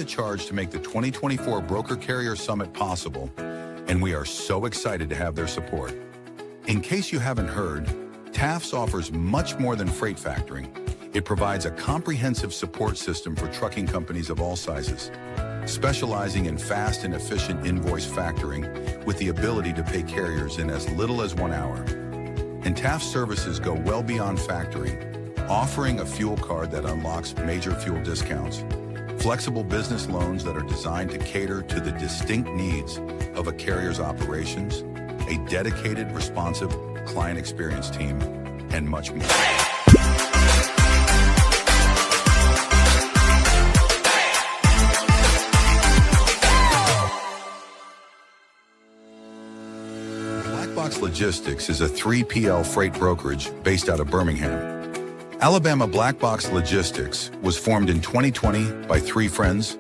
the charge to make the 2024 Broker Carrier Summit possible, and we are so excited to have their support. In case you haven't heard, TAFS offers much more than freight factoring. It provides a comprehensive support system for trucking companies of all sizes, specializing in fast and efficient invoice factoring with the ability to pay carriers in as little as 1 hour. And TAFS services go well beyond factoring, offering a fuel card that unlocks major fuel discounts, flexible business loans that are designed to cater to the distinct needs of a carrier's operations, a dedicated, responsive client experience team, and much more. Black Box Logistics is a 3PL freight brokerage based out of Birmingham, Alabama. Black Box Logistics was formed in 2020 by 3 friends,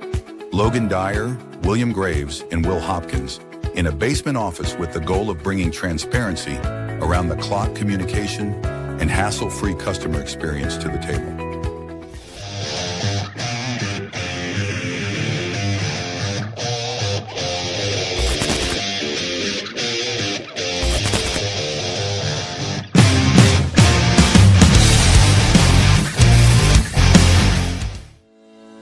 Logan Dyer, William Graves, and Will Hopkins, in a basement office with the goal of bringing transparency around the clock communication and hassle-free customer experience to the table.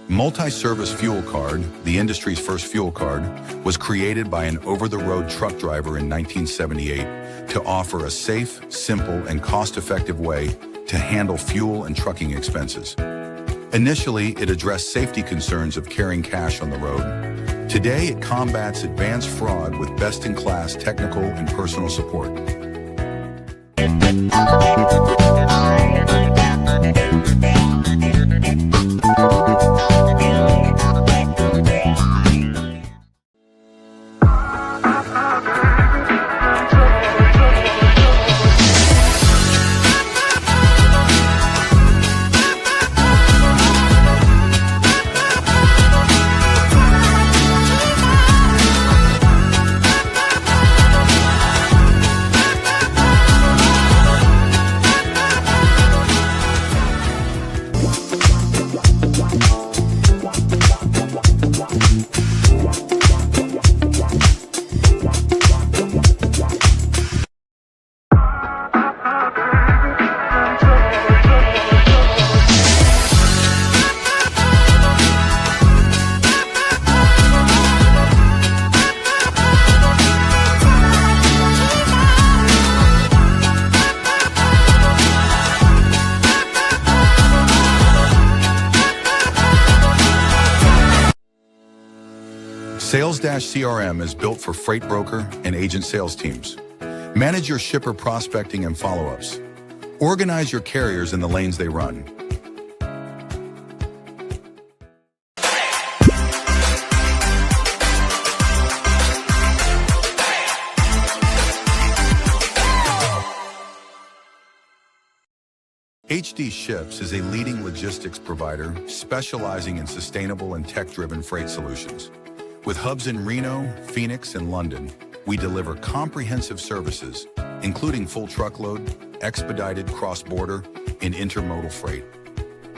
Multi-service fuel card, the industry's first fuel card, was created by an over-the-road truck driver in 1978 to offer a safe, simple, and cost-effective way to handle fuel and trucking expenses. Initially, it addressed safety concerns of carrying cash on the road. Today, it combats advanced fraud with best-in-class technical and personal support. Sales-CRM is built for freight broker and agent sales teams. Manage your shipper prospecting and follow-ups. Organize your carriers in the lanes they run. HD Ships is a leading logistics provider specializing in sustainable and tech-driven freight solutions. With hubs in Reno, Phoenix, and London, we deliver comprehensive services, including full truckload, expedited cross-border, and intermodal freight.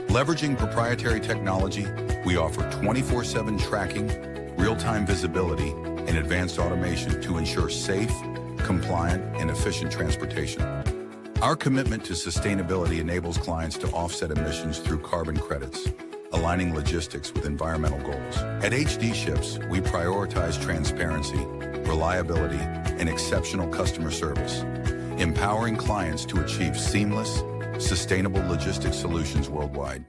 Leveraging proprietary technology, we offer 24/7 tracking, real-time visibility, and advanced automation to ensure safe, compliant, and efficient transportation. Our commitment to sustainability enables clients to offset emissions through carbon credits, aligning logistics with environmental goals. At HD Ships, we prioritize transparency, reliability, and exceptional customer service, empowering clients to achieve seamless, sustainable logistics solutions worldwide.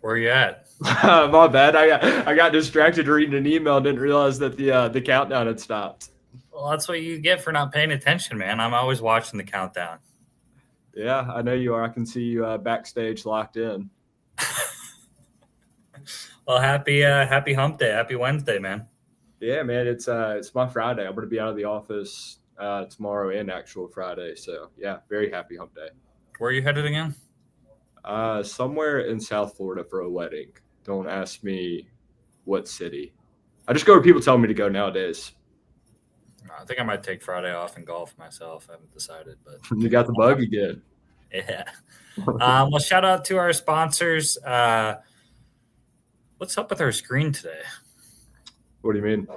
Where you at? My bad. I got distracted reading an email. Didn't realize that the countdown had stopped. Well, that's what you get for not paying attention, man. I'm always watching the countdown. Yeah, I know you are. I can see you backstage locked in. Well, happy hump day. Happy Wednesday, man. Yeah, man. It's my Friday. I'm going to be out of the office tomorrow and actual Friday. So, yeah, very happy hump day. Where are you headed again? Somewhere in South Florida for a wedding. Don't ask me what city. I just go where people tell me to go nowadays. I think I might take Friday off and golf myself. I haven't decided, but You got the bug again. yeah. Well, shout out to our sponsors. What's up with our screen today? What do you mean?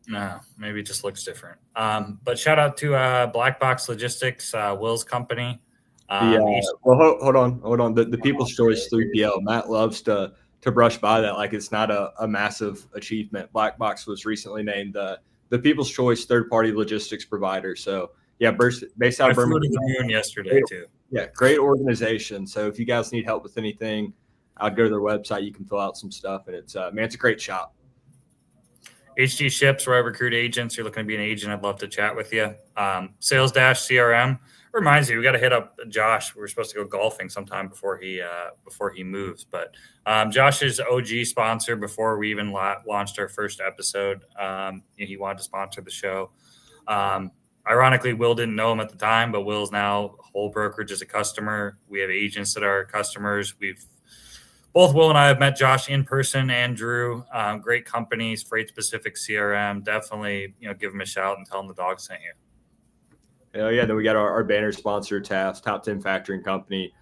No, maybe it just looks different. But shout out to Black Box Logistics, Will's company. Well, hold on. The People's Choice 3PL. Matt loves to brush by that like it's not a massive achievement. Black Box was recently named the People's Choice third-party logistics provider. So yeah, based out of I flew to Birmingham. the moon yesterday too. Yeah, great organization. So if you guys need help with anything, I'd go to their website. You can fill out some stuff, and it's a great shop. HG Ships, where I recruit agents. You're looking to be an agent, I'd love to chat with you. Sales Dash CRM reminds me, we got to hit up Josh. We're supposed to go golfing sometime before he moves. But Josh is OG sponsor before we even launched our first episode. He wanted to sponsor the show. Ironically, Will didn't know him at the time, but Will's now whole brokerage as a customer. We have agents that are customers. Both Will and I have met Josh in person and Drew. Great companies, Freight Specific CRM. Definitely, give them a shout and tell them the Dawgs sent you. Oh yeah, then we got our banner sponsor, TAF's Top 10 Factoring Company.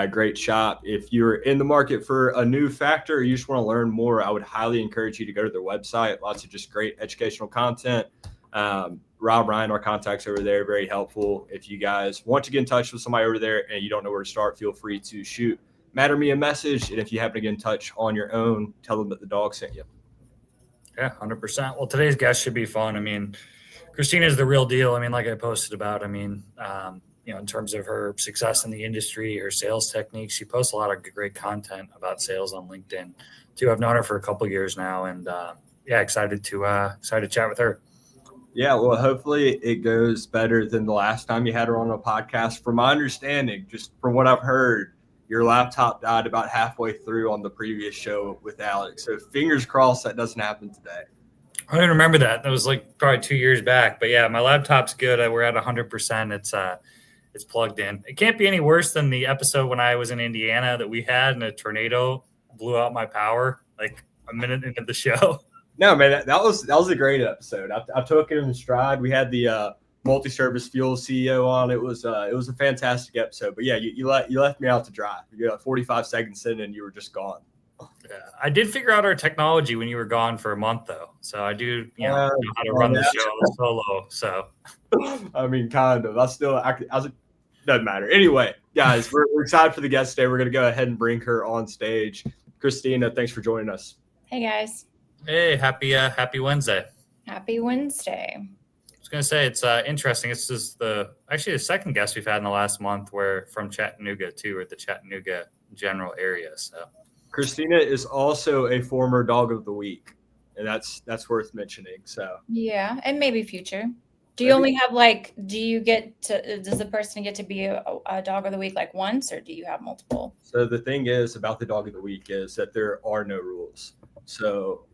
Great shop. If you're in the market for a new factor or you just want to learn more, I would highly encourage you to go to their website. Lots of just great educational content. Rob, Ryan, our contacts over there, very helpful. If you guys want to get in touch with somebody over there and you don't know where to start, feel free to shoot Matt or me a message. And if you happen to get in touch on your own, tell them that the Dawgs sent you. Yeah, 100%. Well, today's guest should be fun. I mean, Krystina is the real deal. I mean, like I posted about, in terms of her success in the industry, her sales techniques, she posts a lot of great content about sales on LinkedIn too. I've known her for a couple of years now, and excited to chat with her. Yeah, well, hopefully it goes better than the last time you had her on a podcast. From my understanding, just from what I've heard, your laptop died about halfway through on the previous show with Alex. So fingers crossed that doesn't happen today. I didn't remember that. That was like probably 2 years back. But yeah, my laptop's good. We're at 100%. It's plugged in. It can't be any worse than the episode when I was in Indiana that we had, and a tornado blew out my power like a minute into the show. No, man, that was a great episode. I took it in stride. We had the multi-service fuel CEO on. It was a fantastic episode. But yeah, you left me out to dry. You got 45 seconds in and you were just gone. Yeah, I did figure out our technology when you were gone for a month, though. So I do, know how to run the show solo. So, I mean, kind of. Doesn't matter. Anyway, guys, we're excited for the guest today. We're going to go ahead and bring her on stage. Krystina, thanks for joining us. Hey, guys. Hey, happy Wednesday. Happy Wednesday. I was going to say, it's interesting. This is the second guest we've had in the last month. We're from Chattanooga, too, or the Chattanooga general area. So Krystina is also a former Dog of the Week, and that's worth mentioning. So yeah, and maybe future. Do you only have does the person get to be a Dog of the Week like once, or do you have multiple? So the thing is about the Dog of the Week is that there are no rules. So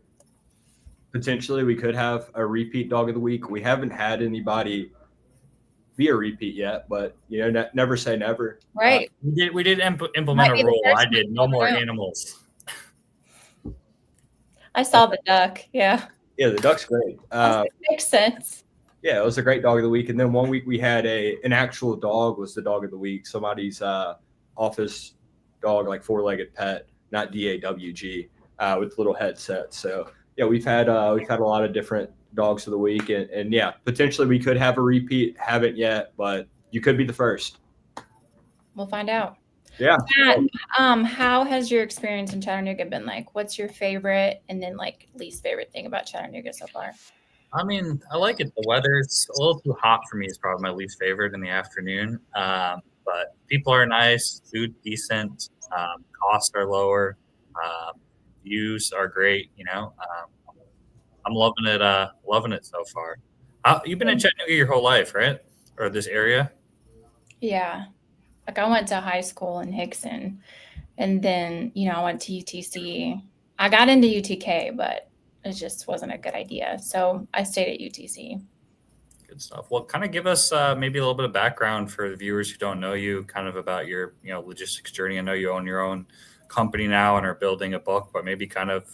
potentially we could have a repeat Dog of the Week. We haven't had anybody be a repeat yet, but never say never. Right. We did implement a rule. I did no more animals. I saw the duck. Yeah. Yeah, the duck's great. Makes sense. Yeah, it was a great Dog of the Week. And then one week we had an actual dog was the Dog of the Week. Somebody's office dog, like four-legged pet, not DAWG, with little headsets. So yeah, we've had a lot of different Dogs of the Week, and yeah, potentially we could have a repeat. Haven't yet, but you could be the first. We'll find out. Yeah. Matt, how has your experience in Chattanooga been like? What's your favorite and then like least favorite thing about Chattanooga so far? I mean, I like it. The weather's a little too hot for me. It's probably my least favorite in the afternoon. But people are nice, food decent, costs are lower, views are great. I'm loving it so far. You've been in Chattanooga your whole life, right? Or this area? Yeah. Like I went to high school in Hickson, and then, I went to UTC. I got into UTK, but it just wasn't a good idea. So I stayed at UTC. Good stuff. Well, kind of give us maybe a little bit of background for the viewers who don't know you, kind of about your logistics journey. I know you own your own company now and are building a book, but maybe kind of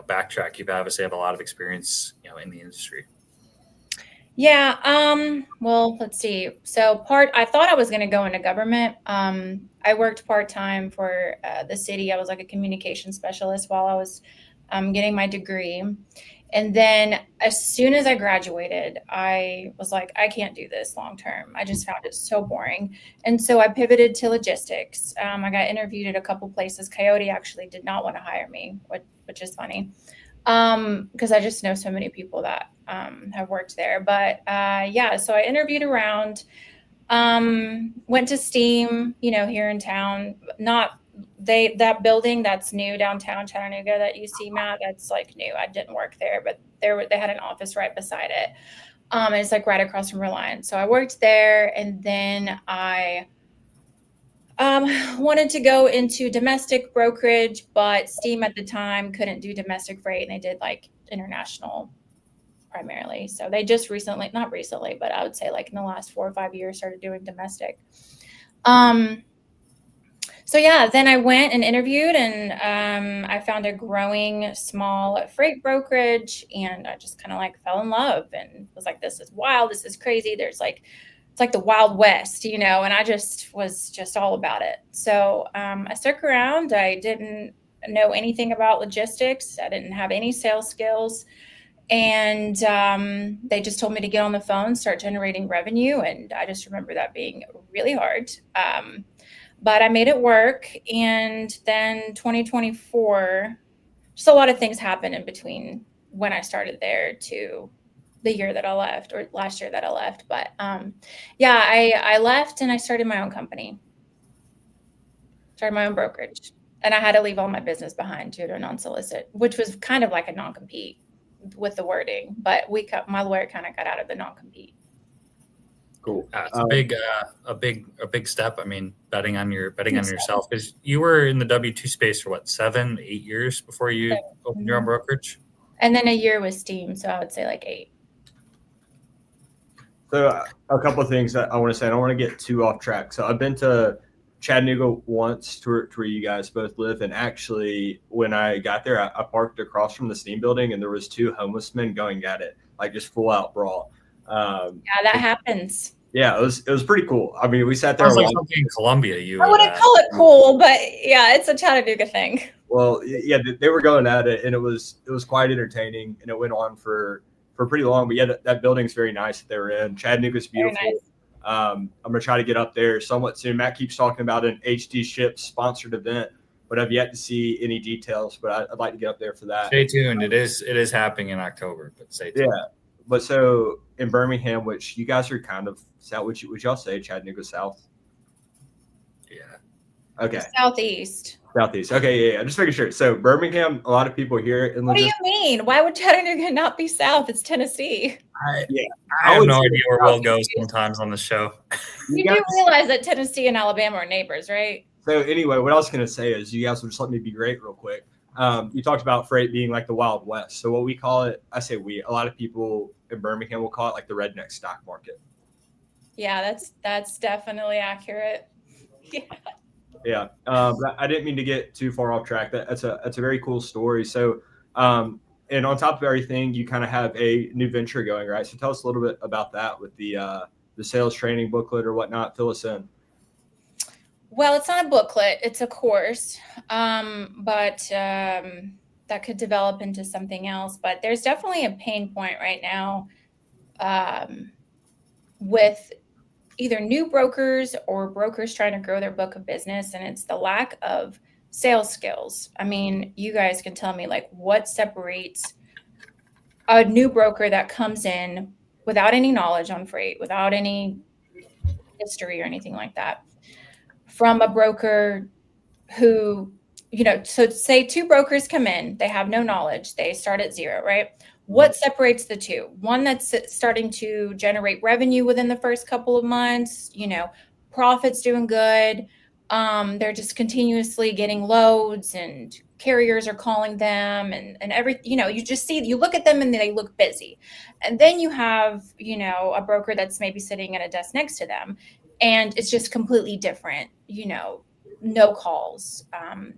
backtrack. You obviously have a lot of experience in the industry. Yeah. Well, let's see. So I thought I was going to go into government. I worked part-time for the city. I was like a communication specialist while I was getting my degree. And then as soon as I graduated, I was like, I can't do this long term. I just found it so boring. And so I pivoted to logistics. I got interviewed at a couple places. Coyote actually did not want to hire me, which is funny, because I just know so many people that have worked there. But yeah, so I interviewed around, went to Steam, here in town. That building that's new downtown Chattanooga that you see, Matt, that's like new. I didn't work there, but they had an office right beside it. And it's like right across from Reliance. So I worked there, and then I wanted to go into domestic brokerage, but Steam at the time couldn't do domestic freight, and they did like international primarily. So they just not recently, but I would say like in the last 4 or 5 years started doing domestic. So yeah, then I went and interviewed, and I found a growing small freight brokerage, and I just kind of like fell in love and was like, this is wild. This is crazy. It's like the Wild West, and I just was all about it. So I stuck around. I didn't know anything about logistics. I didn't have any sales skills. And they just told me to get on the phone, start generating revenue. And I just remember that being really hard. But I made it work. And then 2024, just a lot of things happened in between when I started there to the year that I left, or last year that I left. But yeah, I left and I started my own company, started my own brokerage. And I had to leave all my business behind due to a non-solicit, which was kind of like a non-compete with the wording. But my lawyer kind of got out of the non-compete. Cool. It's a big step. I mean, betting on yourself, because you were in the W-2 space for what, 7, 8 years before you opened your own brokerage, and then a year with Steam, so I would say like 8. So a couple of things that I want to say. I don't want to get too off track. So I've been to Chattanooga once, to where you guys both live, and actually when I got there, I parked across from the Steam building, and there was 2 homeless men going at it, like just full out brawl. Yeah, that happens. Yeah, it was pretty cool. I mean, we sat there. Sounds like something in Columbia. I wouldn't call it cool, but yeah, it's a Chattanooga thing. Well, yeah, they were going at it, and it was quite entertaining, and it went on for pretty long. But yeah, that building's very nice that they were in. Chattanooga's beautiful. Nice. I'm gonna try to get up there somewhat soon. Matt keeps talking about an HD Ships sponsored event, but I've yet to see any details. But I'd like to get up there for that. Stay tuned. It is happening in October, but stay tuned. Yeah, but so in Birmingham, which you guys are kind of south, would y'all say Chattanooga South? Yeah. Okay. Southeast. Okay, yeah. Just making sure. So Birmingham, a lot of people here in What do you mean? Why would Chattanooga not be south? It's Tennessee. I have no idea where we'll go sometimes on the show. You do realize that Tennessee and Alabama are neighbors, right? So anyway, what I was going to say is you guys will just let me be great real quick. You talked about freight being like the Wild West. So what we call it, I say we, a lot of people in Birmingham will call it like the redneck stock market. Yeah, that's definitely accurate. Yeah. Yeah. I didn't mean to get too far off track. That's a very cool story. So, and on top of everything, you kind of have a new venture going, right? So tell us a little bit about that with the sales training booklet or whatnot. Fill us in. Well, it's not a booklet; it's a course, but that could develop into something else. But there's definitely a pain point right now with either new brokers or brokers trying to grow their book of business, and it's the lack of sales skills. I mean, you guys can tell me, like, what separates a new broker that comes in without any knowledge on freight, without any history or anything like that, from a broker who, so say 2 brokers come in, they have no knowledge, they start at 0, right? What separates the 2? One that's starting to generate revenue within the first couple of months, profits doing good, They're just continuously getting loads, and carriers are calling them, and you just see, you look at them and they look busy. And then you have, a broker that's maybe sitting at a desk next to them, and it's just completely different, no calls.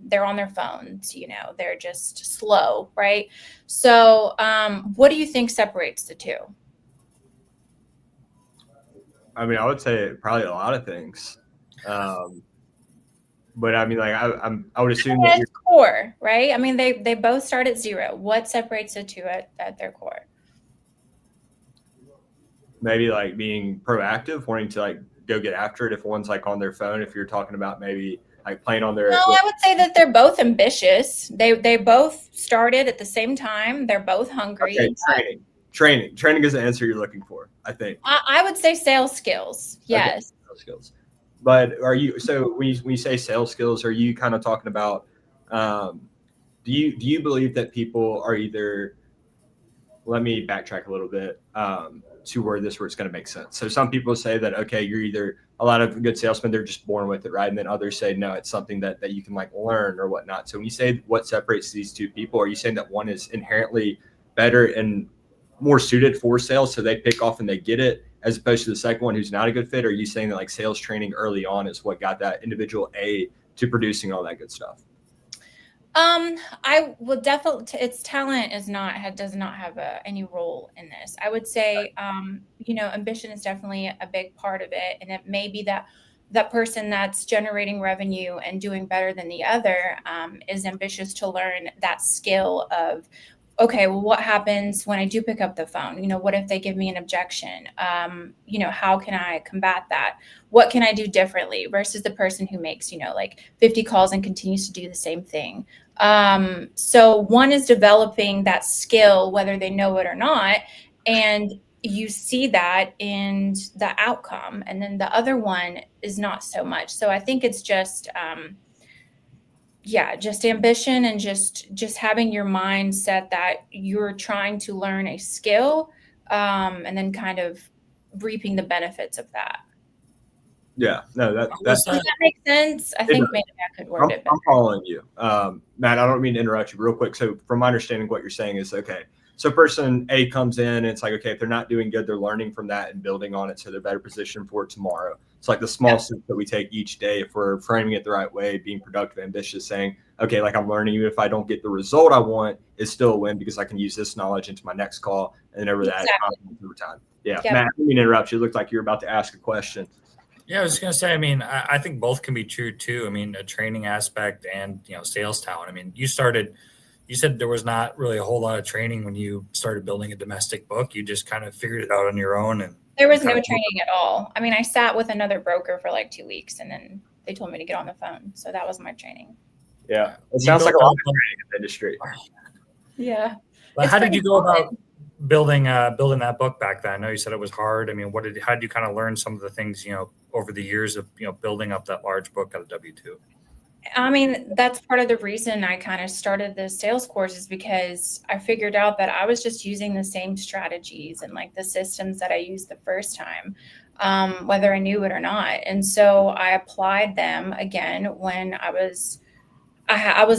They're on their phones, they're just slow, right? So what do you think separates the two? I mean, I would say probably a lot of things. But I mean, like I would assume that At core, right? I mean, they both start at zero. What separates the two at their core? maybe like being proactive, wanting to like go get after it. If one's like on their phone, if you're talking about maybe like playing on their. No, I would say that they're both ambitious. They both started at the same time. They're both hungry. Okay, training is the answer you're looking for, I think. I would say sales skills. Yes. Okay, sales skills. But are you, so when you say sales skills, are you kind of talking about, do you believe that people are either, let me backtrack a little bit to where it's going to make sense. So some people say that, okay, you're either, a lot of good salesmen, they're just born with it, right? And then others say, no, it's something that you can like learn or whatnot. So when you say what separates these two people, are you saying that one is inherently better and more suited for sales, so they pick off and they get it, as opposed to the second one who's not a good fit? Or are you saying that like sales training early on is what got that individual A to producing all that good stuff? I will definitely, its talent does not have any role in this. I would say, ambition is definitely a big part of it. And it may be that person that's generating revenue and doing better than the other, is ambitious to learn that skill of, okay, well, what happens when I do pick up the phone? What if they give me an objection? How can I combat that? What can I do differently versus the person who makes, like 50 calls and continues to do the same thing? So one is developing that skill, whether they know it or not. And you see that in the outcome. And then the other one is not so much. So I think it's just, just ambition and just having your mind set that you're trying to learn a skill, and then kind of reaping the benefits of that. Yeah, no, Does that make sense? I think maybe I could word it better. I'm following you. Matt, I don't mean to interrupt you real quick. So from my understanding, what you're saying is, okay, so person A comes in and it's like, okay, if they're not doing good, they're learning from that and building on it so they're better positioned for tomorrow. It's like the small steps that we take each day if we're framing it the right way, being productive, ambitious, saying, okay, like I'm learning, even if I don't get the result I want, it's still a win because I can use this knowledge into my next call and over that over time. Yeah. Matt, I didn't mean to interrupt you. It looked like you were about to ask a question. Yeah, I was going to say, I mean, I think both can be true too. I mean, a training aspect and, sales talent. I mean, you said there was not really a whole lot of training when you started building a domestic book. You just kind of figured it out on your own. And there was no training at all. I mean, I sat with another broker for like 2 weeks and then they told me to get on the phone. So that was my training. Yeah. It sounds like a lot of training in the industry. Yeah. But how did you go about building that book back then? I know you said it was hard. I mean, how did you kind of learn some of the things, over the years of, building up that large book out of W-2? I mean, that's part of the reason I kind of started the sales course, is because I figured out that I was just using the same strategies and like the systems that I used the first time, whether I knew it or not. And so I applied them again when I was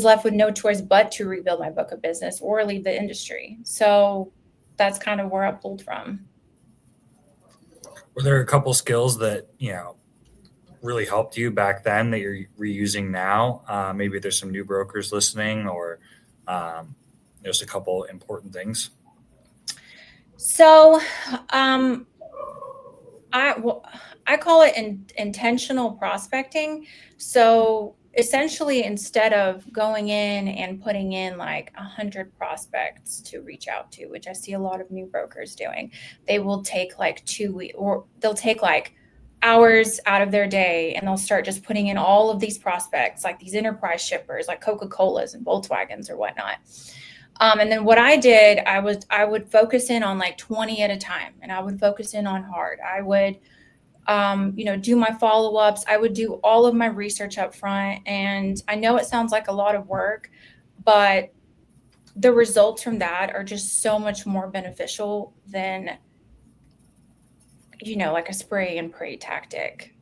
left with no choice but to rebuild my book of business or leave the industry. So that's kind of where I pulled from. Were there a couple skills that, really helped you back then that you're reusing now? Maybe there's some new brokers listening, or there's a couple important things. So I call it intentional prospecting. So essentially, instead of going in and putting in like 100 prospects to reach out to, which I see a lot of new brokers doing, they will take like 2 weeks, or they'll take like hours out of their day and they'll start just putting in all of these prospects, like these enterprise shippers, like Coca-Colas and Volkswagens or whatnot. And then what I did, I would focus in on like 20 at a time, and I would focus in on hard. I would, do my follow-ups. I would do all of my research up front. And I know it sounds like a lot of work, but the results from that are just so much more beneficial than, like a spray and pray tactic.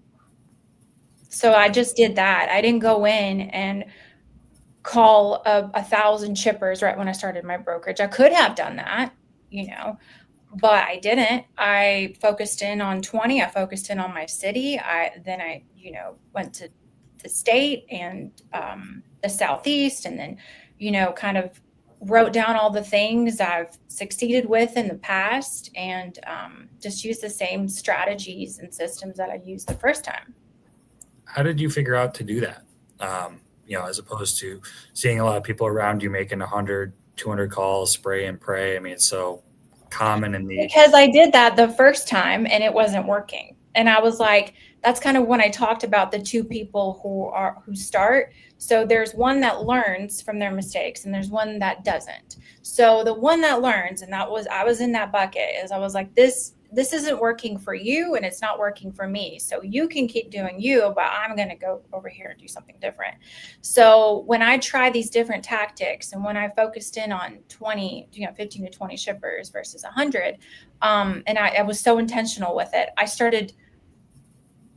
So I just did that. I didn't go in and call 1,000 shippers right when I started my brokerage. I could have done that, but I didn't. I focused in on 20. I focused in on my city. Then I went to the state and the Southeast, and then, kind of wrote down all the things I've succeeded with in the past, and just used the same strategies and systems that I used the first time. How did you figure out to do that? As opposed to seeing a lot of people around you making 100, 200 calls, spray and pray. I mean, it's so common in the... Because I did that the first time and it wasn't working. And I was like, that's kind of when I talked about the two people who start. So there's one that learns from their mistakes and there's one that doesn't. So the one that learns, and I was in that bucket, is I was like, this isn't working for you and it's not working for me. So you can keep doing you, but I'm going to go over here and do something different. So when I try these different tactics and when I focused in on 15 to 20 shippers versus 100, and I was so intentional with it, I started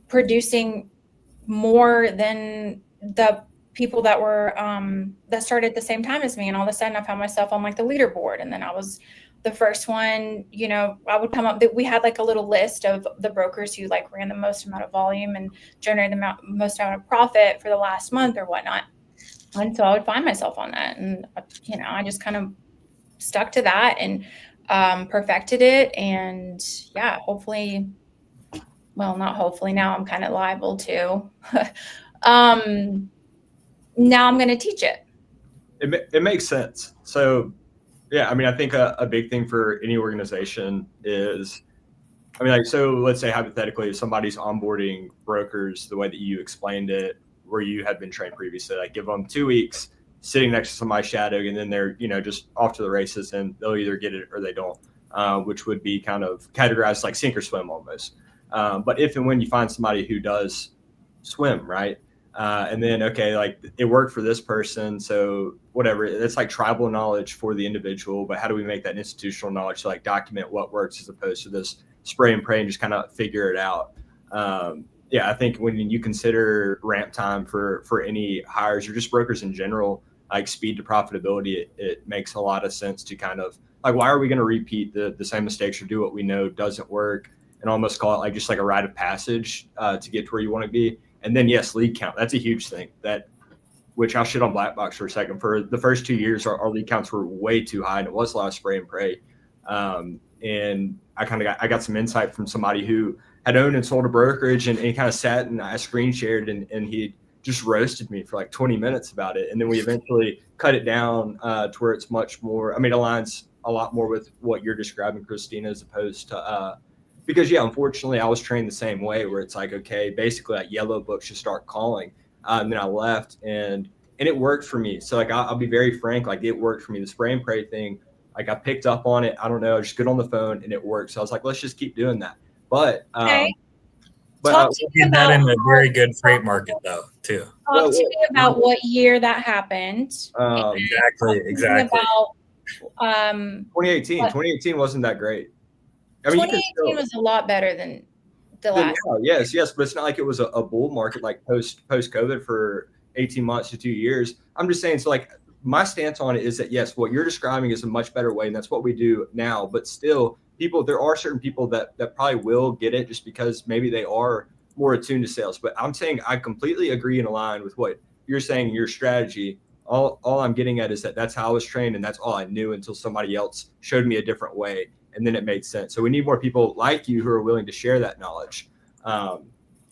producing more than the people that were that started at the same time as me. And all of a sudden I found myself on like the leaderboard, and then I was the first one. I would come up that we had like a little list of the brokers who like ran the most amount of volume and generated the most amount of profit for the last month or whatnot. And so I would find myself on that, and I just kind of stuck to that and perfected it. And yeah, hopefully, well, not hopefully, now I'm kind of liable to. Now I'm going to teach it. It makes sense. So, yeah, I mean, I think a big thing for any organization is, so let's say hypothetically, if somebody's onboarding brokers the way that you explained it, where you had been trained previously, like give them 2 weeks sitting next to somebody shadowing, and then they're, just off to the races, and they'll either get it or they don't, which would be kind of categorized like sink or swim almost. But if and when you find somebody who does swim, right? And then, okay, like it worked for this person. So whatever, it's like tribal knowledge for the individual, but how do we make that institutional knowledge to like document what works as opposed to this spray and pray and just kind of figure it out? I think when you consider ramp time for any hires or just brokers in general, like speed to profitability, it makes a lot of sense to kind of like, why are we going to repeat the same mistakes or do what we know doesn't work, and almost call it like just like a rite of passage to get to where you want to be. And then, yes, lead count. That's a huge thing, which I'll shit on Black Box for a second. For the first 2 years, our lead counts were way too high, and it was a lot of spray and pray. And I got some insight from somebody who had owned and sold a brokerage, and he kind of sat and I screen shared, and he just roasted me for like 20 minutes about it. And then we eventually cut it down to where it's much more, it aligns a lot more with what you're describing, Krystina, as opposed to because, yeah, unfortunately, I was trained the same way, where it's like, okay, basically, like yellow books, just start calling. And then I left, and it worked for me. So, like, I'll be very frank, like, it worked for me. The spray and pray thing, like, I picked up on it. I don't know, just get on the phone, and it worked. So I was like, let's just keep doing that. But, okay. But did that in a very good freight market, though, too. Talk to me about what year that happened. Exactly. About 2018. 2018 wasn't that great. 2018 was a lot better than the last. Yes, but it's not like it was a bull market like post COVID for 18 months to 2 years. I'm just saying, so like my stance on it is that, yes, what you're describing is a much better way, and that's what we do now. But still, there are certain people that probably will get it just because maybe they are more attuned to sales. But I'm saying I completely agree and align with what you're saying, your strategy. All I'm getting at is that's how I was trained, and that's all I knew until somebody else showed me a different way. And then it made sense. So we need more people like you who are willing to share that knowledge. I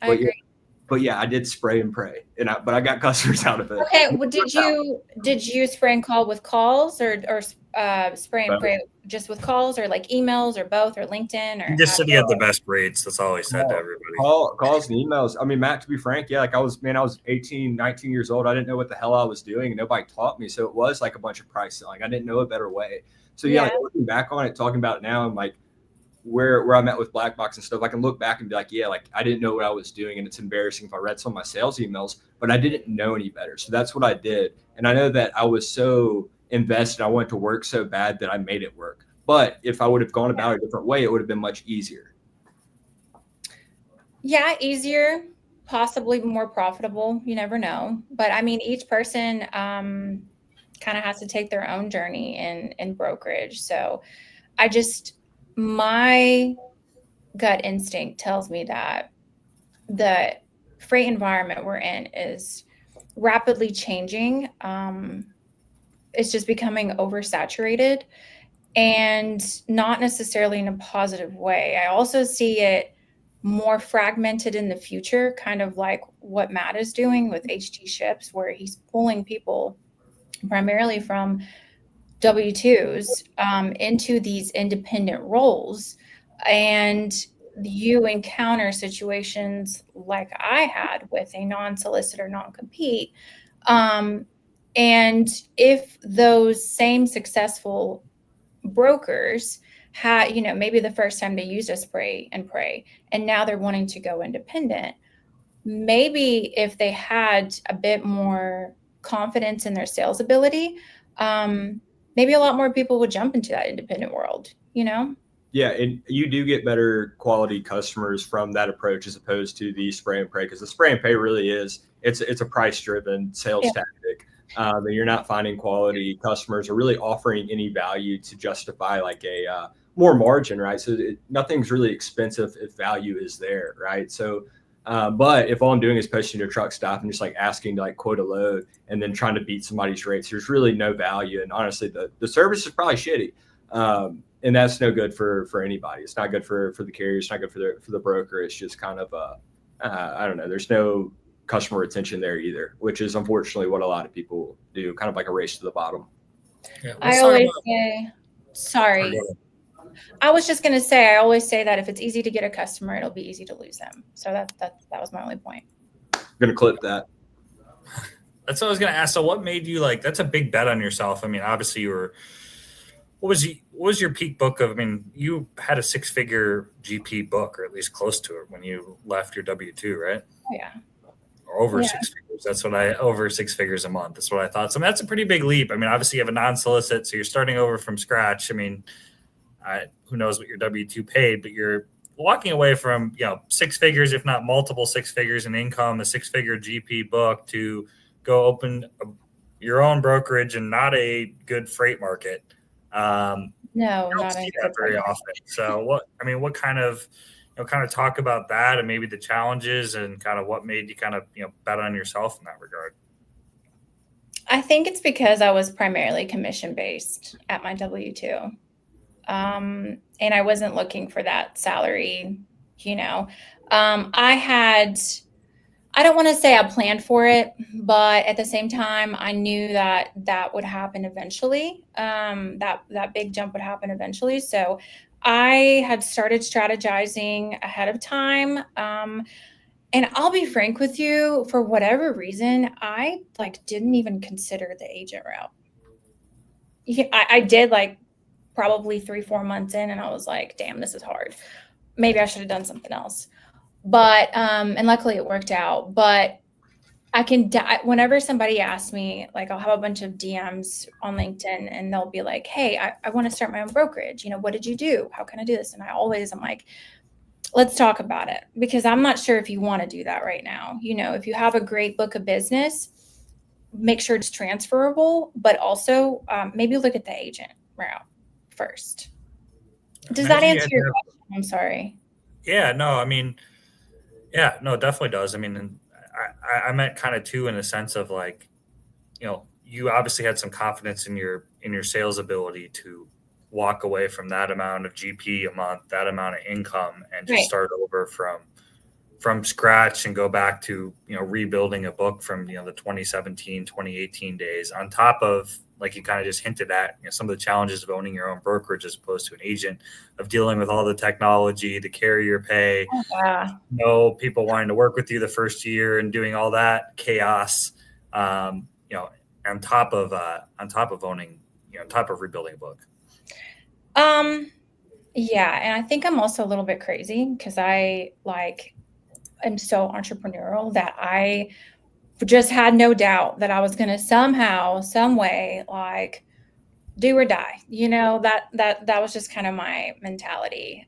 agree. But yeah, I did spray and pray, but I got customers out of it. Okay. Well, did you spray and call with calls or spray and pray just with calls, or like emails, or both, or LinkedIn, or? He just said he had the best rates. That's all he said to everybody. Calls and emails. Matt, to be frank, yeah, like I was 18, 19 years old. I didn't know what the hell I was doing, and nobody taught me. So it was like a bunch of price selling. I didn't know a better way. So yeah, like looking back on it, talking about it now, and like where I'm at with Black Box and stuff, I can look back and be like, yeah, like I didn't know what I was doing, and it's embarrassing if I read some of my sales emails, but I didn't know any better. So that's what I did, and I know that I was so invested, I wanted to work so bad that I made it work. But if I would have gone about it a different way, it would have been much easier. Yeah, easier. possibly more profitable. You never know. But I mean, each person kind of has to take their own journey in brokerage. So my gut instinct tells me that the freight environment we're in is rapidly changing. It's just becoming oversaturated, and not necessarily in a positive way. I also see it more fragmented in the future, kind of like what Matt is doing with HT Ships, where he's pulling people primarily from W-2s into these independent roles. And you encounter situations like I had with a non-solicitor non-compete. And if those same successful brokers had, maybe the first time they used a spray and pray, and now they're wanting to go independent, maybe if they had a bit more confidence in their sales ability, maybe a lot more people would jump into that independent world, Yeah, and you do get better quality customers from that approach as opposed to the spray and pray, because the spray and pray really it's a price driven sales tactic. And you're not finding quality customers or really offering any value to justify like a more margin, right? So nothing's really expensive if value is there, right? So, but if all I'm doing is posting to truck stop and just like asking to like quote a load and then trying to beat somebody's rates, there's really no value. And honestly, the service is probably shitty. And that's no good for anybody. It's not good for the carrier. It's not good for the broker. It's just kind of I don't know. There's no customer retention there either, which is unfortunately what a lot of people do, kind of like a race to the bottom. Yeah, I always say, sorry. I was just going to say, I always say that if it's easy to get a customer, it'll be easy to lose them. So that was my only point. I'm going to clip that. That's what I was going to ask. So what made you that's a big bet on yourself. I mean, obviously what was your peak book of? I mean, you had a 6-figure GP book, or at least close to it, when you left your W-2, right? Oh, yeah. Or over 6 figures. Over 6 figures a month. That's what I thought. So that's a pretty big leap. I mean, obviously you have a non-solicit, so you're starting over from scratch. I mean, who knows what your W-2 paid, but you're walking away from 6 figures, if not multiple 6 figures in income, a 6-figure GP book, to go open your own brokerage and not a good freight market. No, not see that very often. So what kind of talk about that, and maybe the challenges, and kind of what made you kind of bet on yourself in that regard? I think it's because I was primarily commission based at my W-2. And I wasn't looking for that salary, I don't want to say I planned for it, but at the same time, I knew that would happen eventually. That big jump would happen eventually. So I had started strategizing ahead of time. And I'll be frank with you, for whatever reason, I didn't even consider the agent route. I did probably 3-4 months in, and I was like, damn, this is hard. Maybe I should have done something else. But, and luckily it worked out, but whenever somebody asks me, I'll have a bunch of DMs on LinkedIn, and they'll be like, hey, I want to start my own brokerage. What did you do? How can I do this? And I'm like, let's talk about it, because I'm not sure if you want to do that right now. If you have a great book of business, make sure it's transferable, but also maybe look at the agent route first. Does that answer your question? I'm sorry. Yeah, no, I mean, yeah, no, it definitely does. I mean, I meant kind of too, in a sense of you obviously had some confidence in your sales ability to walk away from that amount of GP a month, that amount of income, and just start over from scratch and go back to rebuilding a book from the 2017, 2018 days, on top of, like you kind of just hinted at, some of the challenges of owning your own brokerage as opposed to an agent, of dealing with all the technology, the carrier pay, people wanting to work with you the first year, and doing all that chaos, on top of owning, on top of rebuilding a book. Yeah, and I think I'm also a little bit crazy, because I am so entrepreneurial that I just had no doubt that I was going to somehow, some way, do or die. That was just kind of my mentality.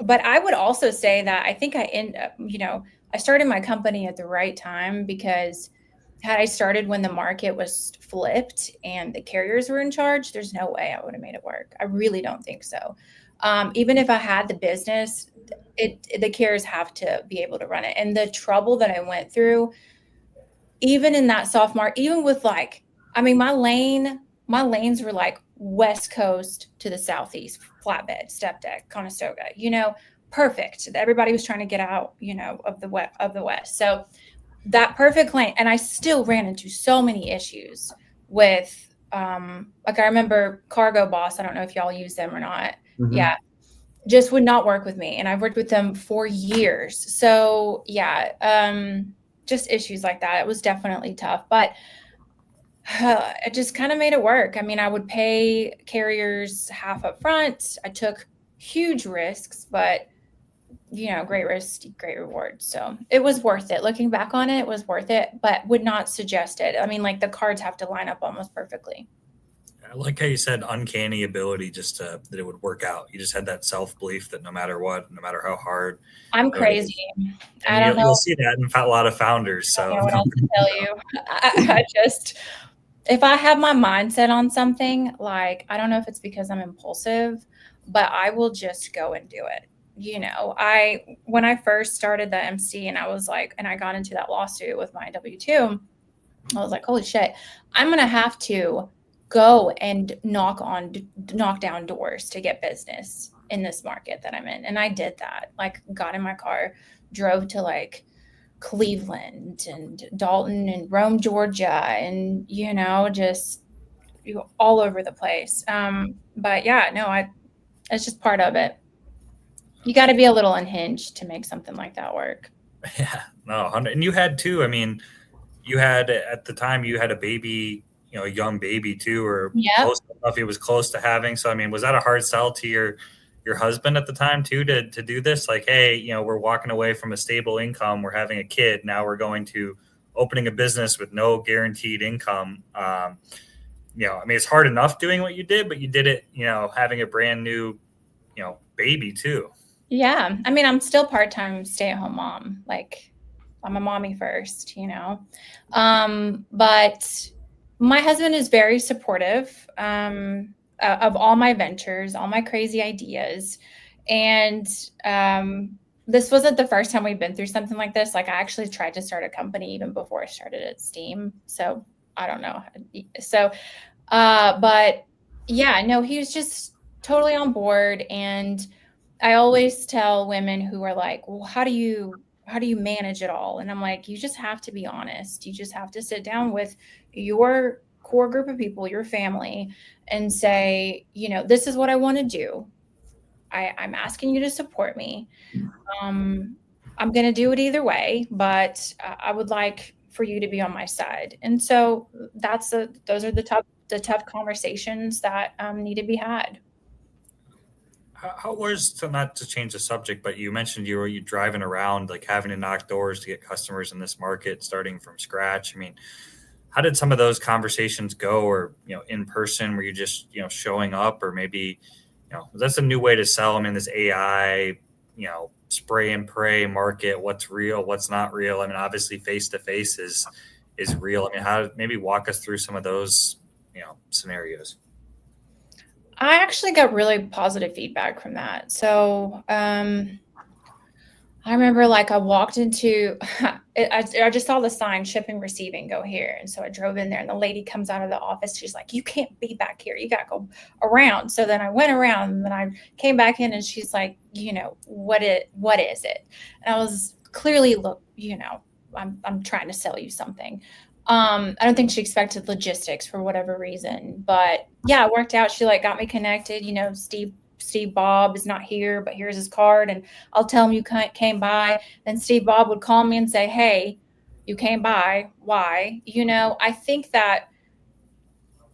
But I would also say that I think I started my company at the right time, because had I started when the market was flipped and the carriers were in charge, there's no way I would have made it work. I really don't think so. Even if I had the business, the carriers have to be able to run it. And the trouble that I went through, even in that soft market, even with my lanes were like West Coast to the Southeast, flatbed, step deck, Conestoga, perfect. Everybody was trying to get out, of the West. So that perfect lane. And I still ran into so many issues with, like, I remember Cargo Boss. I don't know if y'all use them or not. Mhm. Yeah. Just would not work with me. And I've worked with them for years. So yeah, just issues like that. It was definitely tough, but it just kind of made it work. I mean, I would pay carriers half up front. I took huge risks, but great risk, great reward. So it was worth it. Looking back on it, it was worth it, but would not suggest it. I mean, like, the cards have to line up almost perfectly. I like how you said uncanny ability, just that it would work out. You just had that self belief that no matter what, no matter how hard, I'm it would- crazy. I and don't know. you'll see that in a lot of founders. I don't So know what else to tell you. I just, if I have my mindset on something, like, I don't know if it's because I'm impulsive, but I will just go and do it. When I first started the MC, and I got into that lawsuit with my W-2, I was like, holy shit, I'm going to have to go and knock down doors to get business in this market that I'm in. And I did that. Like, got in my car, drove to like Cleveland and Dalton and Rome, Georgia, and just all over the place. But yeah, no, it's just part of it. You got to be a little unhinged to make something like that work. yeah, no, and you had too. I mean, you had at the time you had a baby, a young baby too, or Yep. close enough. He was close to having. So I mean, was that a hard sell to your husband at the time too to do this? Like, hey, we're walking away from a stable income. We're having a kid. Now we're going to opening a business with no guaranteed income. I mean, it's hard enough doing what you did, but you did it, having a brand new, baby too. Yeah. I mean, I'm still part-time stay-at-home mom. Like, I'm a mommy first, but my husband is very supportive of all my ventures, all my crazy ideas. And this wasn't the first time we've been through something like this. Like, I actually tried to start a company even before I started at Steam. So I don't know. So, but yeah, no, he was just totally on board. And I always tell women who are like, well, how do you manage it all? And I'm like, you just have to be honest. You just have to sit down with your core group of people, your family, and say, this is what I want to do. I'm asking you to support me. I'm going to do it either way, but I would like for you to be on my side. And so those are the tough conversations that need to be had. How was to, not to change the subject, but you mentioned you driving around, like having to knock doors to get customers in this market, starting from scratch. I mean, how did some of those conversations go, or in person? Were you just showing up, or maybe that's a new way to sell? I mean, this AI, spray and pray market. What's real? What's not real? I mean, obviously, face to face is real. I mean, maybe walk us through some of those scenarios. I actually got really positive feedback from that. So I remember, like, I walked into I just saw the sign, ship and receiving, go here. And so I drove in there, and the lady comes out of the office. She's like, you can't be back here. You got to go around. So then I went around, and then I came back in, and she's like, what is it? And I was clearly, I'm trying to sell you something. I don't think she expected logistics for whatever reason, but yeah, it worked out. She got me connected. Steve Bob is not here, but here's his card, and I'll tell him you came by. Then Steve Bob would call me and say, hey, you came by. Why? I think that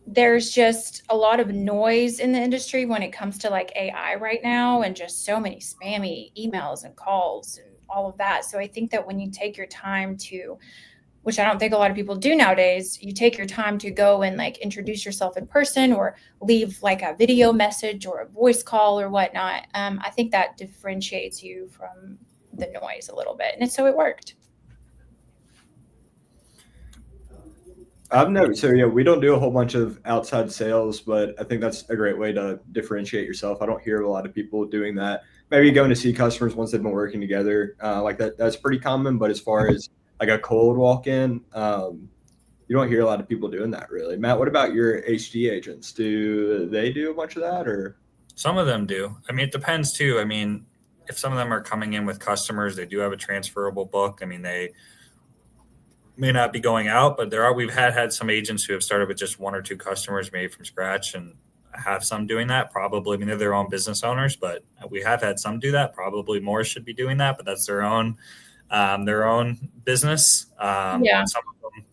there's just a lot of noise in the industry when it comes to like AI right now, and just so many spammy emails and calls and all of that. So I think that when you take your time to which I don't think a lot of people do nowadays. You take your time to go and like introduce yourself in person or leave like a video message or a voice call or whatnot. I think that differentiates you from the noise a little bit. And so it worked. I've never, so yeah, we don't do a whole bunch of outside sales, but I think that's a great way to differentiate yourself. I don't hear a lot of people doing that. Maybe going to see customers once they've been working together, like that. That's pretty common. But as far as like a cold walk-in, you don't hear a lot of people doing that really. Matt, what about your HD agents? Do they do a bunch of that, or? Some of them do. I mean, it depends too. I mean, if some of them are coming in with customers, they do have a transferable book. I mean, they may not be going out, but we've had some agents who have started with just one or two customers maybe from scratch, and have some doing that. Probably, I mean, they're their own business owners, but we have had some do that. Probably more should be doing that, but that's their own business. Yeah. Some of them,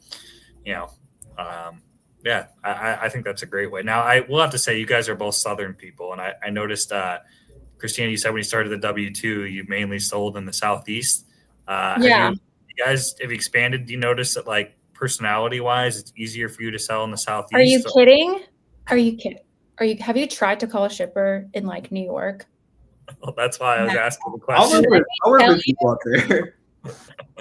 yeah, I think that's a great way. Now, I will have to say, you guys are both Southern people, and I noticed, Krystina, you said when you started the W-2, you mainly sold in the Southeast. Yeah. You guys have expanded. Do you notice that, like, personality wise, it's easier for you to sell in the Southeast? Are you kidding? Are you kidding? Have you tried to call a shipper in like New York? Well, that's why I was asking the I'll question. work with people up there.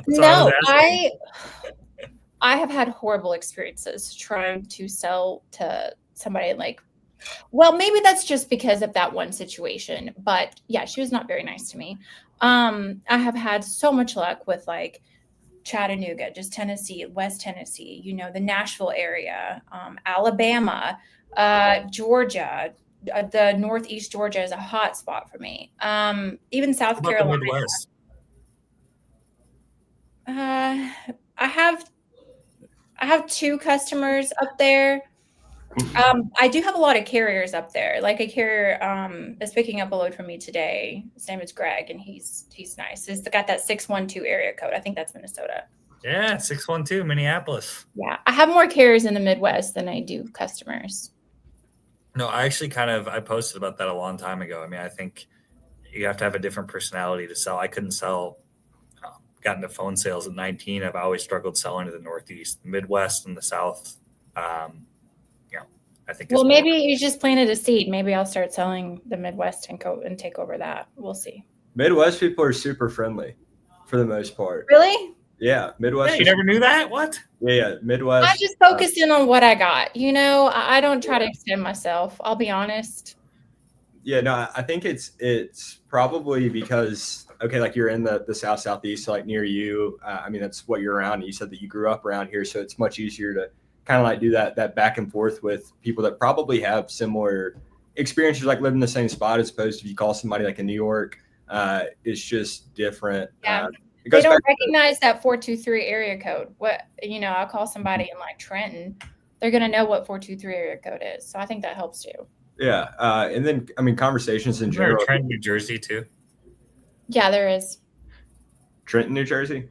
No, I have had horrible experiences trying to sell to somebody like, well, maybe that's just because of that one situation, but yeah, she was not very nice to me. I have had so much luck with like Chattanooga, just Tennessee, West Tennessee, the Nashville area, Alabama, Georgia, the Northeast Georgia is a hot spot for me. Even South Carolina. The Midwest? I have two customers up there. I do have a lot of carriers up there. Like a carrier is picking up a load from me today. His name is Greg, and he's nice. He's got that 612 area code. I think that's Minnesota. Yeah, 612 Minneapolis. Yeah, I have more carriers in the Midwest than I do customers. No, I actually I posted about that a long time ago. I mean, I think you have to have a different personality to sell. I couldn't sell. Got into phone sales at 19. I've always struggled selling to the Northeast, the Midwest, and the South. I think. Well, maybe you just planted a seed. Maybe I'll start selling the Midwest and take over that. We'll see. Midwest people are super friendly, for the most part. Really? Yeah, Midwest. Yeah, you never knew that? What? Yeah, Midwest. I just focus in on what I got. I don't try to extend myself. I'll be honest. Yeah, no, I think it's probably because, okay, like you're in the Southeast, so like near you. I mean, that's what you're around. You said that you grew up around here, so it's much easier to kind of like do that back and forth with people that probably have similar experiences, like live in the same spot, as opposed to if you call somebody like in New York, it's just different. Yeah. They don't recognize that 423 area code. I'll call somebody in like Trenton. They're going to know what 423 area code is. So I think that helps too. Yeah. And then, I mean, conversations in general. Trenton, New Jersey too. Yeah, there is. Trenton, New Jersey?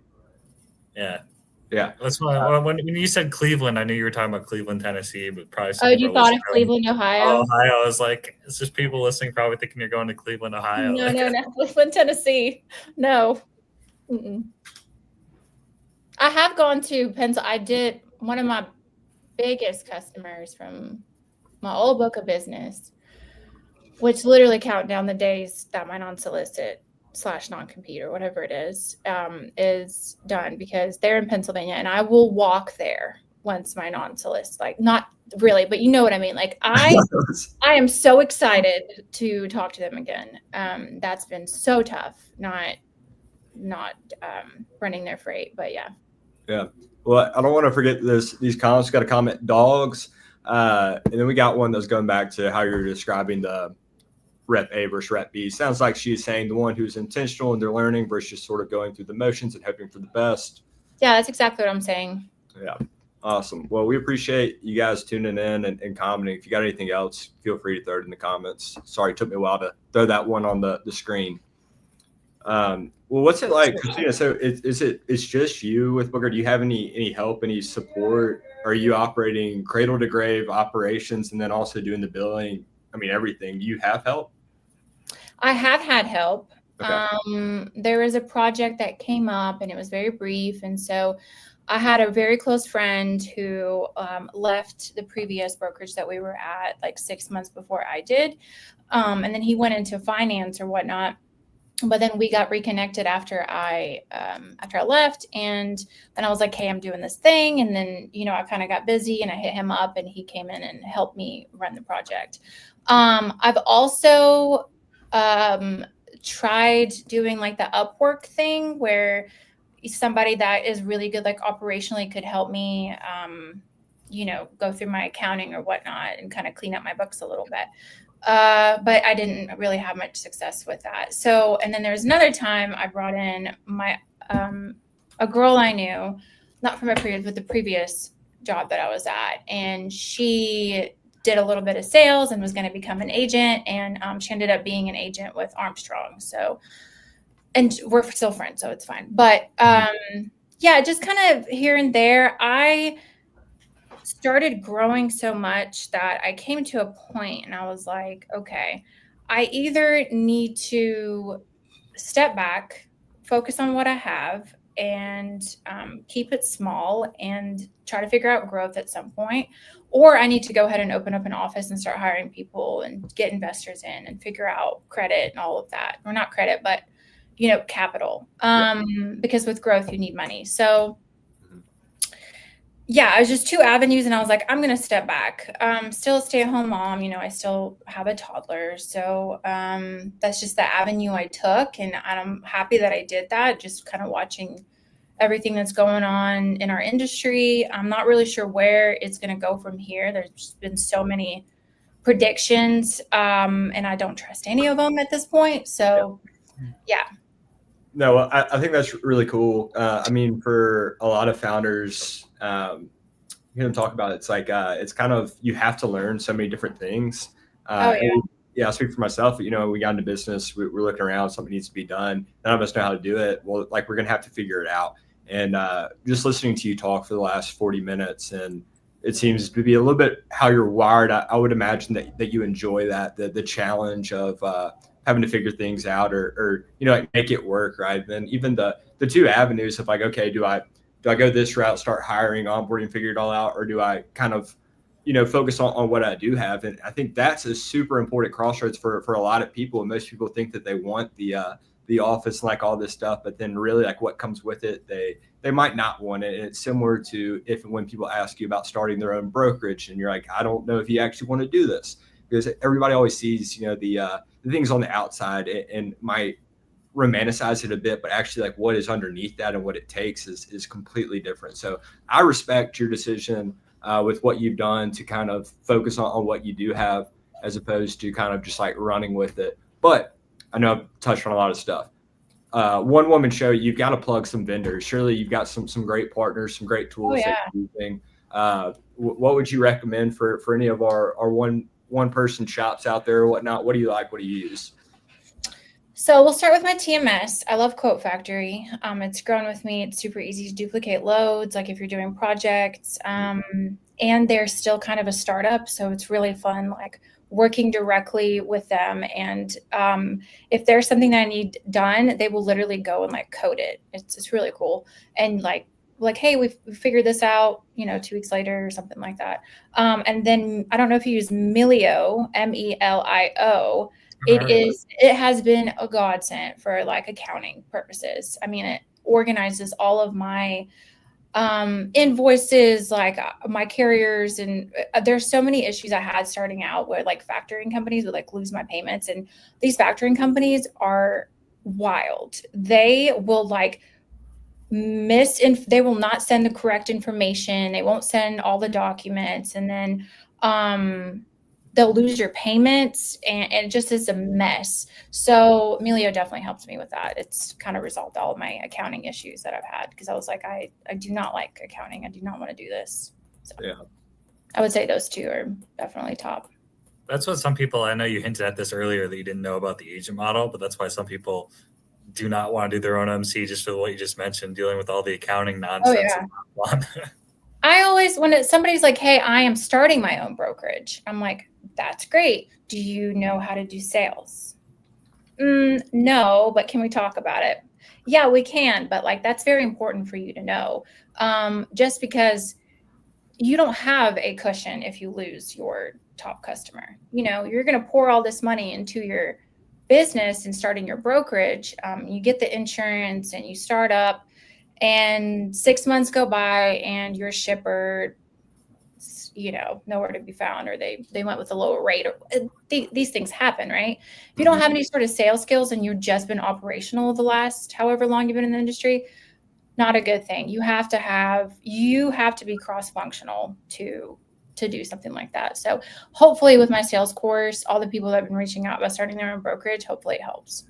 Yeah. Yeah. That's why when you said Cleveland, I knew you were talking about Cleveland, Tennessee, but probably. Oh, you thought of Cleveland, Ohio? Ohio. I was like, it's just people listening probably thinking you're going to Cleveland, Ohio. No. Cleveland, Tennessee. No. Mm-mm. I have gone to Pennsylvania. I did one of my biggest customers from my old book of business, which literally count down the days that my non-solicit / non-compete or whatever it is done, because they're in Pennsylvania, and I will walk there once my non-solicit, like not really, but you know what I mean? Like I am so excited to talk to them again. That's been so tough, not running their freight, but yeah. Yeah. Well, I don't want to forget these comments. Got a comment, Dawgs. And then we got one that's going back to how you're describing the rep A versus rep B. Sounds like she's saying the one who's intentional in their learning versus just sort of going through the motions and hoping for the best. Yeah, that's exactly what I'm saying. Yeah. Awesome. Well, we appreciate you guys tuning in and commenting. If you got anything else, feel free to throw it in the comments. Sorry, it took me a while to throw that one on the screen. Well, what's it like, Krystina? So it's just you with Booker? Do you have any help, any support? Are you operating cradle to grave operations and then also doing the billing? I mean, everything. Do you have help? I have had help. Okay. There was a project that came up and it was very brief. And so I had a very close friend who left the previous brokerage that we were at like 6 months before I did. And then he went into finance or whatnot. But then we got reconnected after I left, and then I was like, hey, I'm doing this thing. And then, I kind of got busy and I hit him up and he came in and helped me run the project. I've also tried doing like the Upwork thing where somebody that is really good, like operationally, could help me, go through my accounting or whatnot and kind of clean up my books a little bit. But I didn't really have much success with that. So, and then there's another time I brought in my, a girl I knew, not from my previous, but the previous job that I was at. And she did a little bit of sales and was going to become an agent. And she ended up being an agent with Armstrong. So, and we're still friends, so it's fine. But yeah, just kind of here and there, I started growing so much that I came to a point and I was like, okay, I either need to step back, focus on what I have, and keep it small and try to figure out growth at some point, or I need to go ahead and open up an office and start hiring people and get investors in and figure out credit and all of that. Or not credit, but capital. Because with growth, you need money. So yeah, I was just two avenues and I was like, I'm going to step back. Still a stay-at-home mom, I still have a toddler. So that's just the avenue I took. And I'm happy that I did that, just kind of watching everything that's going on in our industry. I'm not really sure where it's going to go from here. There's been so many predictions and I don't trust any of them at this point. So yeah. No, I think that's really cool. I mean, for a lot of founders, you hear them talk about it, it's like it's kind of, you have to learn so many different things. Yeah, I'll speak for myself. We got into business, we're looking around, something needs to be done. None of us know how to do it. Well, like, we're gonna have to figure it out. And just listening to you talk for the last 40 minutes, and it seems to be a little bit how you're wired. I would imagine that you enjoy that, the challenge of having to figure things out or like make it work, right? Then even the two avenues of like, okay, do I go this route, start hiring, onboarding, figure it all out, or do I kind of focus on what I do have? And I think that's a super important crossroads for a lot of people. And most people think that they want the office and like all this stuff, but then really like what comes with it, they might not want it. And it's similar to if and when people ask you about starting their own brokerage and you're like, I don't know if you actually want to do this, because everybody always sees the things on the outside and might romanticize it a bit, but actually like what is underneath that and what it takes is completely different. So I respect your decision with what you've done to kind of focus on what you do have, as opposed to kind of just like running with it. But I know I've touched on a lot of stuff. One woman show, you've got to plug some vendors. Surely you've got some great partners, some great tools that you're using. What would you recommend for any of our one person shops out there or whatnot? What do you like? What do you use? So we'll start with my TMS. I love Quote Factory. It's grown with me. It's super easy to duplicate loads, like if you're doing projects, and they're still kind of a startup. So it's really fun, like working directly with them. And if there's something that I need done, they will literally go and like code it. It's really cool. And like, hey, we figured this out, 2 weeks later or something like that. And then I don't know if you use Melio, Melio. It has been a godsend for like accounting purposes. I mean, it organizes all of my invoices, like my carriers, and there's so many issues I had starting out where like factoring companies would like lose my payments, and these factoring companies are wild. They will like they will not send the correct information. They won't send all the documents, and then they'll lose your payments, and it just is a mess. So Melio definitely helps me with that. It's kind of resolved all of my accounting issues that I've had, because I was like, I do not like accounting. I do not want to do this. So yeah, I would say those two are definitely top. That's what some people, I know you hinted at this earlier that you didn't know about the agent model, but that's why some people do not want to do their own MC, just for what you just mentioned, dealing with all the accounting nonsense. Oh, yeah. I always, when somebody's like, hey, I am starting my own brokerage, I'm like, that's great. Do you know how to do sales? No, but can we talk about it? Yeah, we can, but like that's very important for you to know. Just because you don't have a cushion if you lose your top customer. You know, you're going to pour all this money into your business and starting your brokerage. You get the insurance and you start up, and 6 months go by and your shipper, you know, nowhere to be found, or they went with a lower rate, or these things happen, right? If you don't have any sort of sales skills and you've just been operational the last however long you've been in the industry, not a good thing. You have to be cross-functional to do something like that. So hopefully with my sales course, all the people that have been reaching out about starting their own brokerage, hopefully it helps.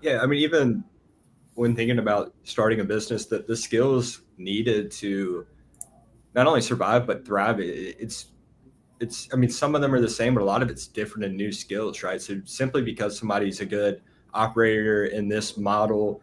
Yeah, I mean, even when thinking about starting a business, that the skills needed to not only survive but thrive, it's I mean, some of them are the same, but a lot of it's different and new skills, right? So simply because somebody's a good operator in this model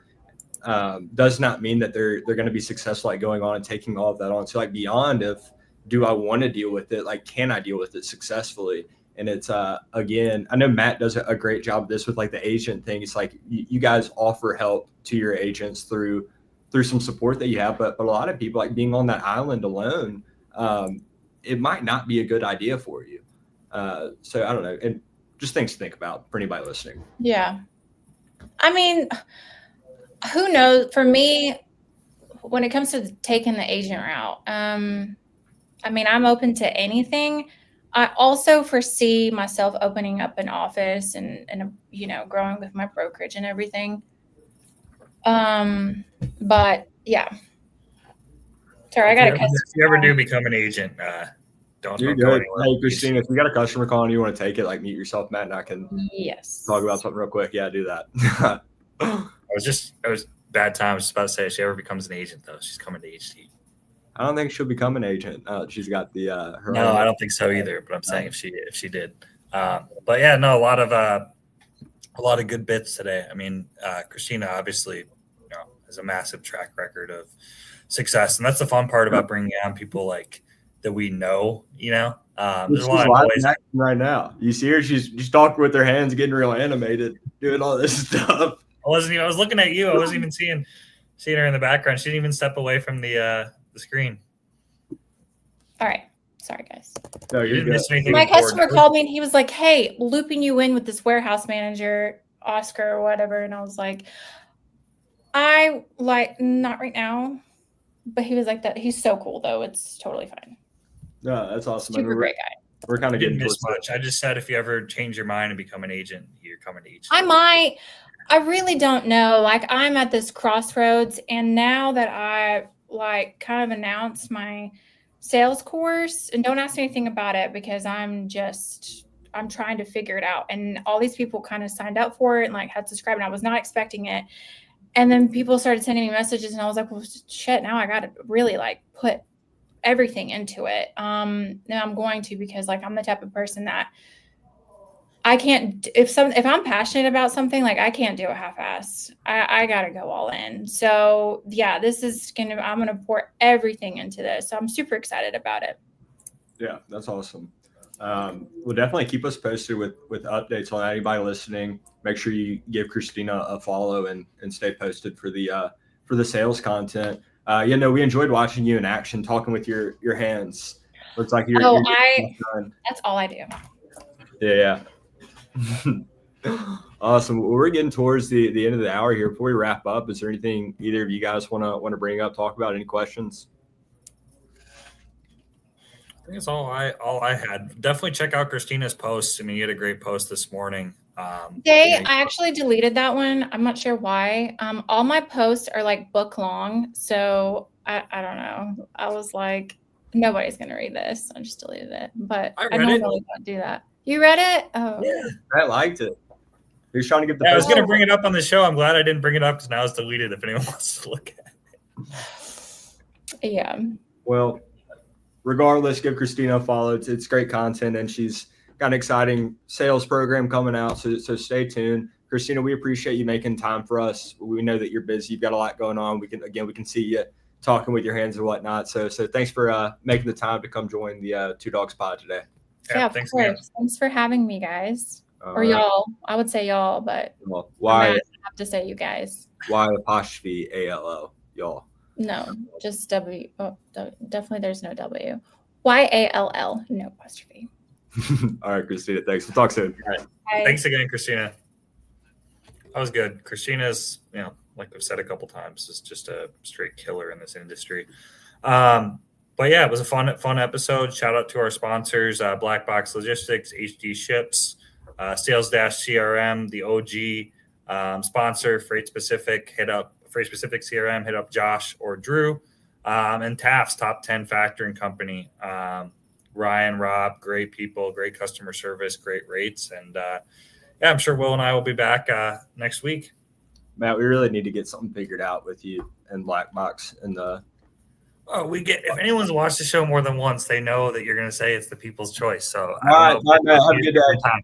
does not mean that they're going to be successful at going on and taking all of that on. So like beyond of, do I want to deal with it? Like, can I deal with it successfully? And it's again, I know Matt does a great job of this with like the agent thing. It's like you guys offer help to your agents through some support that you have, but a lot of people, like being on that island alone, it might not be a good idea for you. So I don't know, and just things to think about for anybody listening. Yeah, I mean, who knows? For me, when it comes to taking the agent route, I mean, I'm open to anything. I also foresee myself opening up an office and you know, growing with my brokerage and everything. But yeah. Sorry, I got to cut. If you ever do become an agent, don't You're go good. anywhere. Hey, Krystina, if you got a customer calling, you want to take it, like mute yourself, Matt, and I can talk about something real quick. Yeah, do that. It was bad time. I was just about to say, if she ever becomes an agent, though, she's coming to HT. I don't think she'll become an agent. She's got the her. No, I don't think so either. But I'm saying if she did. But yeah, no, a lot of good bits today. I mean, Krystina obviously, you know, has a massive track record of success, and that's the fun part about bringing on people like that we know. You know, there's a lot of noise right now. You see her; she's talking with her hands, getting real animated, doing all this stuff. I was looking at you. I wasn't even seeing her in the background. She didn't even step away from the screen. All right. Sorry, guys. No, you didn't miss anything. My customer called me and he was like, hey, looping you in with this warehouse manager, Oscar or whatever. And I was like, not right now. But he was like that. He's so cool, though. It's totally fine. No, that's awesome. Super great guy. We're kind of getting miss much. I just said if you ever change your mind and become an agent, you're coming to HT. I might. I really don't know. Like, I'm at this crossroads, and now that I kind of announced my sales course, and don't ask me anything about it because I'm trying to figure it out. And all these people kind of signed up for it and like had subscribed, and I was not expecting it. And then people started sending me messages, and I was like, well, shit, now I got to really like put everything into it. Now I'm going to, because like I'm the type of person that I can't, if I'm passionate about something, like I can't do it half-assed. I got to go all in. So yeah, I'm going to pour everything into this. So I'm super excited about it. Yeah, that's awesome. We'll definitely keep us posted with updates on anybody listening. Make sure you give Krystina a follow and stay posted for the sales content. We enjoyed watching you in action, talking with your hands. Looks like you're that's all I do. Yeah. Awesome. Well, we're getting towards the end of the hour here. Before we wrap up, is there anything either of you guys want to bring up, talk about? Any questions? I think that's all I had. Definitely check out Krystina's posts. I mean, you had a great post this morning. I actually deleted that one. I'm not sure why. All my posts are like book long, so I don't know. I was like, nobody's gonna read this. I just deleted it. But I don't really want to do that. You read it? Oh, yeah, I liked it. You're trying to get the. Yeah, I was going to bring it up on the show. I'm glad I didn't bring it up because now it's deleted. If anyone wants to look at it. Yeah. Well, regardless, give Krystina a follow. It's great content, and she's got an exciting sales program coming out. So stay tuned, Krystina. We appreciate you making time for us. We know that you're busy. You've got a lot going on. We can see you talking with your hands and whatnot. So thanks for making the time to come join the Two Dawgs pod today. Yeah, thanks, of course. Thanks for having me, guys. Or y'all. I would say y'all, but well, why? to say you guys. Y apostrophe ALL, y'all. No, just W. Oh, definitely there's no W. YALL, no apostrophe. All right, Krystina, thanks. We'll talk soon. All right. Bye. Thanks again, Krystina. That was good. Krystina's, like we've said a couple times, is just a straight killer in this industry. But yeah, it was a fun episode. Shout out to our sponsors, Black Box Logistics, HD Ships, Sales Dash CRM, the OG sponsor, Freight Specific. Hit up Freight Specific CRM. Hit up Josh or Drew, and Taft's Top 10 Factoring Company. Ryan, Rob, great people, great customer service, great rates, and yeah, I'm sure Will and I will be back next week. Matt, we really need to get something figured out with you and Black Box and the. Oh, if anyone's watched the show more than once, they know that you're going to say it's the people's choice. So, All right, bye, Matt. Have a good day. Time.